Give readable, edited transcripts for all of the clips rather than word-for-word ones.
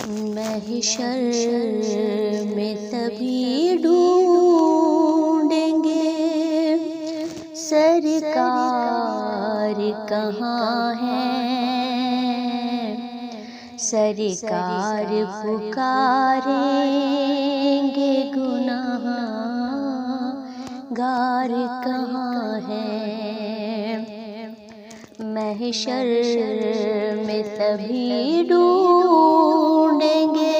محشر میں تبھی ڈھونڈیں گے سرکار کہاں ہے، سرکار پکاریں گے گناہ گار کہاں ہے۔ محشر میں تبھی ڈھونڈیں گے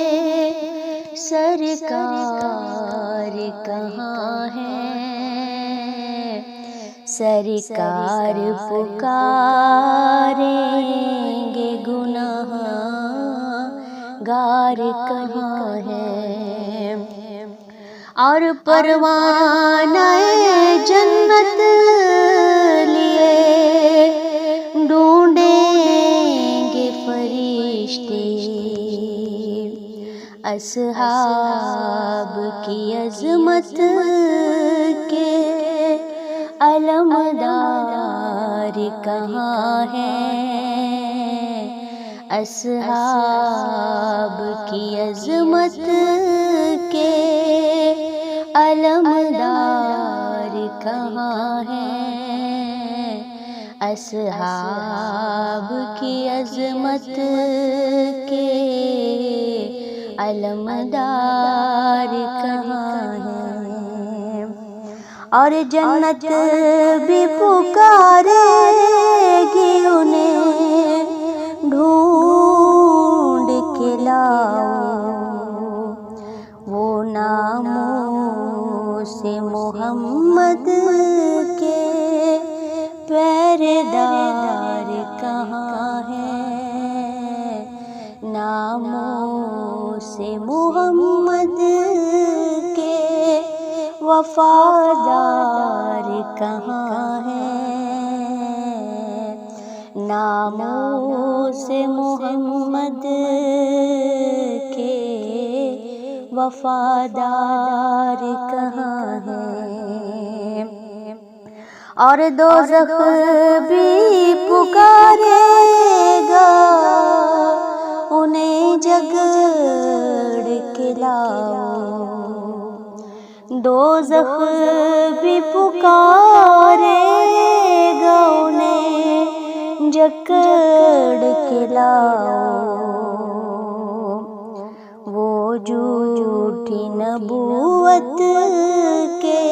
سرکار کہاں ہے، سرکار پکاریں گے گناہ گار کہاں ہے۔ اور پروانہ جنت لیے ڈھونڈیں گے فرشتے، اصحاب کی عظمت کے علمدار کہاں ہیں، اصحاب کی عظمت کے علمدار کہاں ہیں، اصحاب کی عظمت کے علمدار کہاں ہیں۔ اور جنت بھی پکارے گی انہیں ڈھونڈ کے لاؤ، وہ ناموں سے محمد کے پہرےدار کہاں ہیں، ناموں سے محمد کے وفادار کہاں ہیں، ناموں سے محمد کے وفادار کہاں ہیں۔ اور دوزخ بھی پکارے گا انہیں جگڑ کے لاؤ، دوزخ بھی پکارے گا انہیں جکڑ کے لاؤ، وہ جھوٹی نبوت کے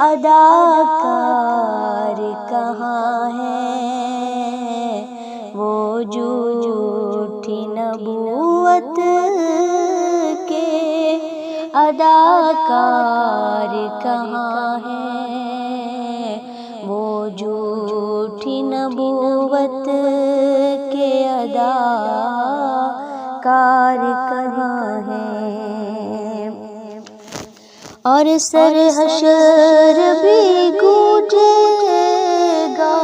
اداکار کہاں ہیں، وہ جھوٹی نبوت کے اداکار کہاں ہیں، وہ جھوٹی نبوت کے اداکار کہاں ہیں۔ اور سر حشر بھی گونجے گا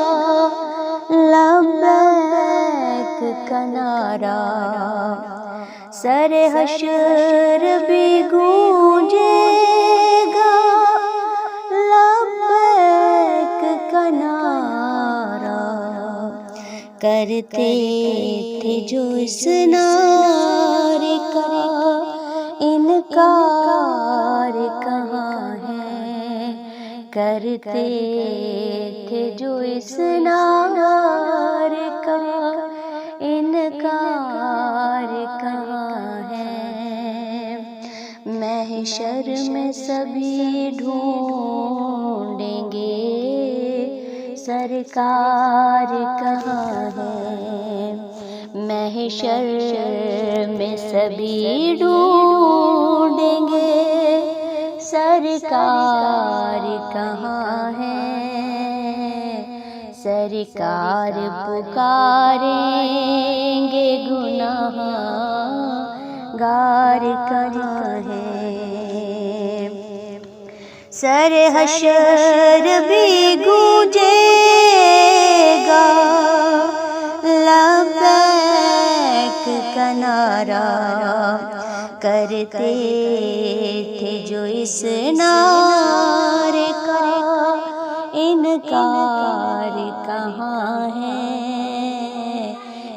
لبیک کا نعرہ، سر حشر بھی گونجے گا لبیک کا نعرہ، کرتے تھے جو اس نعرے کا انکار کہاں ہے، کرتے تھے جو اس نعرے کا انکار کہاں ہے۔ محشر میں سبھی ڈھونڈیں گے سرکار کہاں ہے، محشر میں سبھی ڈھونڈیں گے سرکار کہاں ہے، سرکار پکاریں گے گناہ گار کہاں ہے۔ سر حشر بھی گونجے گا لبیک کا نعرہ، کرتے تھے جو اس نعرے کا انکار کہاں ہے،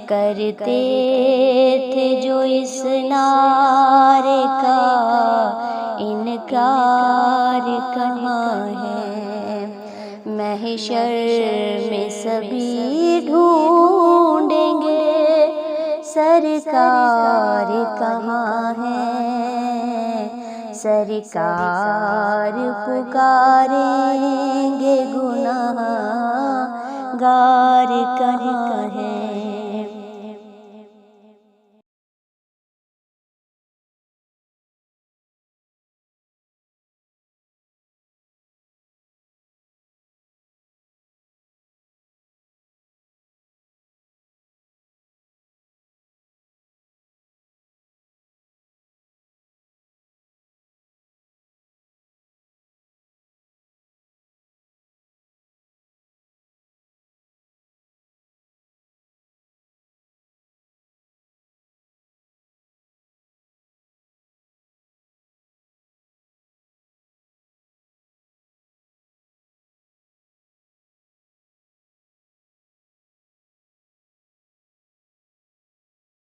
کرتے تھے جو اس نعرے کا، انکار کہاں ہے؟ محشر میں سبھی ڈھونڈیں گے سرکار کہاں ہے؟ سرکار پکاریں گے گناہ گار کہاں ہے؟